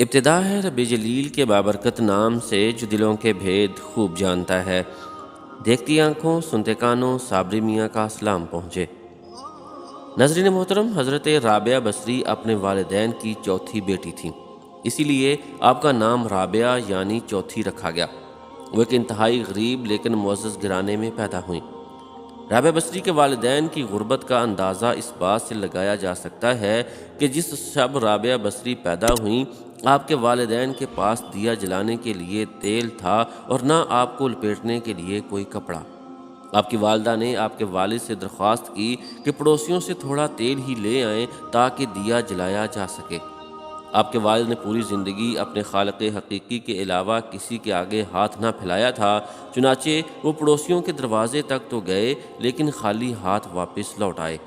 ابتدا ہے رب جلیل کے بابرکت نام سے جو دلوں کے بھید خوب جانتا ہے۔ دیکھتی آنکھوں سنتے کانوں صابری میاں کا سلام پہنچے۔ ناظرین محترم، حضرت رابعہ بصری اپنے والدین کی چوتھی بیٹی تھیں، اسی لیے آپ کا نام رابعہ یعنی چوتھی رکھا گیا۔ وہ ایک انتہائی غریب لیکن معزز گھرانے میں پیدا ہوئیں۔ رابعہ بصری کے والدین کی غربت کا اندازہ اس بات سے لگایا جا سکتا ہے کہ جس شب رابعہ بصری پیدا ہوئیں، آپ کے والدین کے پاس دیا جلانے کے لیے تیل تھا اور نہ آپ کو لپیٹنے کے لیے کوئی کپڑا۔ آپ کی والدہ نے آپ کے والد سے درخواست کی کہ پڑوسیوں سے تھوڑا تیل ہی لے آئیں تاکہ دیا جلایا جا سکے۔ آپ کے والد نے پوری زندگی اپنے خالق حقیقی کے علاوہ کسی کے آگے ہاتھ نہ پھیلایا تھا، چنانچہ وہ پڑوسیوں کے دروازے تک تو گئے لیکن خالی ہاتھ واپس لوٹ آئے۔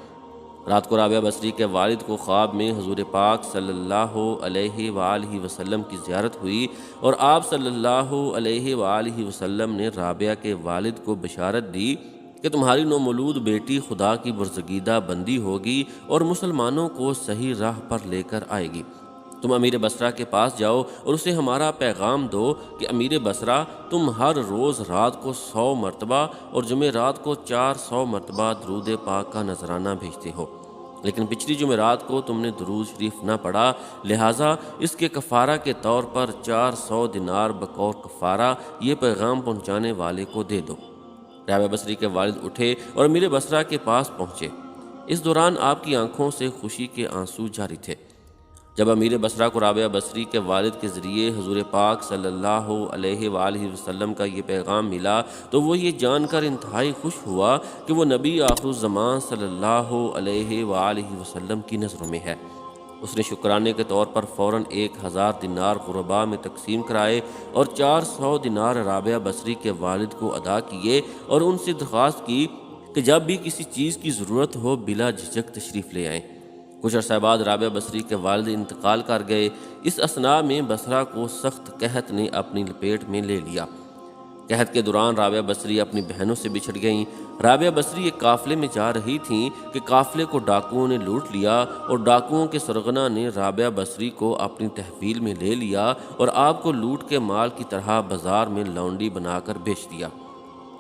رات کو رابعہ بصری کے والد کو خواب میں حضور پاک صلی اللہ علیہ وآلہ وسلم کی زیارت ہوئی اور آپ صلی اللہ علیہ وآلہ وسلم نے رابعہ کے والد کو بشارت دی کہ تمہاری نومولود بیٹی خدا کی برگزیدہ بندی ہوگی اور مسلمانوں کو صحیح راہ پر لے کر آئے گی۔ تم امیر بصرہ کے پاس جاؤ اور اسے ہمارا پیغام دو کہ امیر بصرہ، تم ہر روز رات کو 100 مرتبہ اور جمعرات کو 400 مرتبہ درود پاک کا نذرانہ بھیجتے ہو، لیکن پچھلی جمعرات کو تم نے درود شریف نہ پڑھا، لہٰذا اس کے کفارہ کے طور پر 400 دینار بقور کفارہ یہ پیغام پہنچانے والے کو دے دو۔ رابعہ بصری کے والد اٹھے اور امیر بصرہ کے پاس پہنچے۔ اس دوران آپ کی آنکھوں سے خوشی کے آنسو جاری تھے۔ جب امیر بصرہ کو رابعہ بصری کے والد کے ذریعے حضور پاک صلی اللہ علیہ وآلہ وسلم کا یہ پیغام ملا تو وہ یہ جان کر انتہائی خوش ہوا کہ وہ نبی آخر الزمان صلی اللہ علیہ وآلہ وسلم کی نظروں میں ہے۔ اس نے شکرانے کے طور پر فوراً 1000 دینار غرباء میں تقسیم کرائے اور 400 دینار رابعہ بصری کے والد کو ادا کیے اور ان سے درخواست کی کہ جب بھی کسی چیز کی ضرورت ہو بلا جھجک تشریف لے آئیں۔ کچھ عرصہ بعد رابعہ بصری کے والد انتقال کر گئے۔ اس اثناء میں بصرہ کو سخت قحط نے اپنی لپیٹ میں لے لیا۔ قحط کے دوران رابعہ بصری اپنی بہنوں سے بچھڑ گئیں۔ رابعہ بصری ایک قافلے میں جا رہی تھیں کہ قافلے کو ڈاکوؤں نے لوٹ لیا اور ڈاکوؤں کے سرغنہ نے رابعہ بصری کو اپنی تحویل میں لے لیا اور آپ کو لوٹ کے مال کی طرح بازار میں لونڈی بنا کر بیچ دیا۔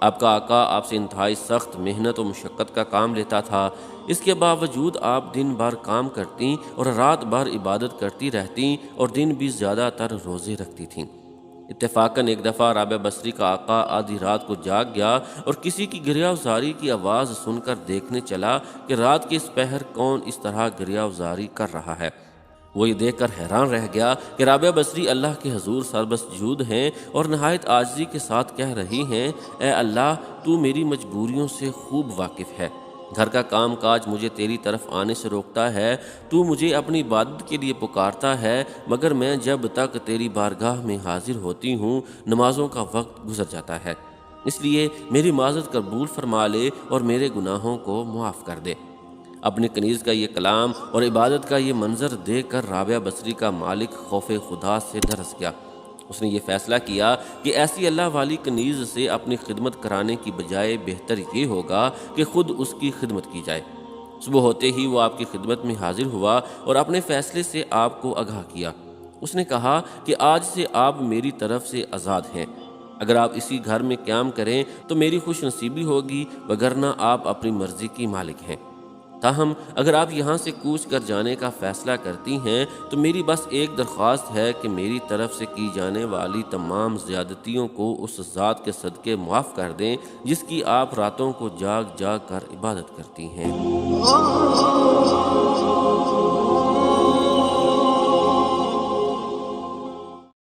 آپ کا آقا آپ سے انتہائی سخت محنت و مشقت کا کام لیتا تھا، اس کے باوجود آپ دن بھر کام کرتی اور رات بھر عبادت کرتی رہتی اور دن بھی زیادہ تر روزے رکھتی تھیں۔ اتفاقاً ایک دفعہ رابعہ بصری کا آقا آدھی رات کو جاگ گیا اور کسی کی گریہوزاری کی آواز سن کر دیکھنے چلا کہ رات کے اس پہر کون اس طرح گریہوزاری کر رہا ہے۔ وہ یہ دیکھ کر حیران رہ گیا کہ رابعہ بصری اللہ کے حضور سربسجود ہیں اور نہایت عاجزی کے ساتھ کہہ رہی ہیں، اے اللہ، تو میری مجبوریوں سے خوب واقف ہے، گھر کا کام کاج مجھے تیری طرف آنے سے روکتا ہے، تو مجھے اپنی عبادت کے لیے پکارتا ہے، مگر میں جب تک تیری بارگاہ میں حاضر ہوتی ہوں نمازوں کا وقت گزر جاتا ہے، اس لیے میری معذرت قبول فرما لے اور میرے گناہوں کو معاف کر دے۔ اپنے کنیز کا یہ کلام اور عبادت کا یہ منظر دیکھ کر رابعہ بصری کا مالک خوف خدا سے لرز گیا۔ اس نے یہ فیصلہ کیا کہ ایسی اللہ والی کنیز سے اپنی خدمت کرانے کی بجائے بہتر یہ ہوگا کہ خود اس کی خدمت کی جائے۔ صبح ہوتے ہی وہ آپ کی خدمت میں حاضر ہوا اور اپنے فیصلے سے آپ کو آگاہ کیا۔ اس نے کہا کہ آج سے آپ میری طرف سے آزاد ہیں، اگر آپ اسی گھر میں قیام کریں تو میری خوش نصیبی ہوگی، وگرنہ آپ اپنی مرضی کی مالک ہیں۔ تاہم اگر آپ یہاں سے کوچ کر جانے کا فیصلہ کرتی ہیں تو میری بس ایک درخواست ہے کہ میری طرف سے کی جانے والی تمام زیادتیوں کو اس ذات کے صدقے معاف کر دیں جس کی آپ راتوں کو جاگ جاگ کر عبادت کرتی ہیں۔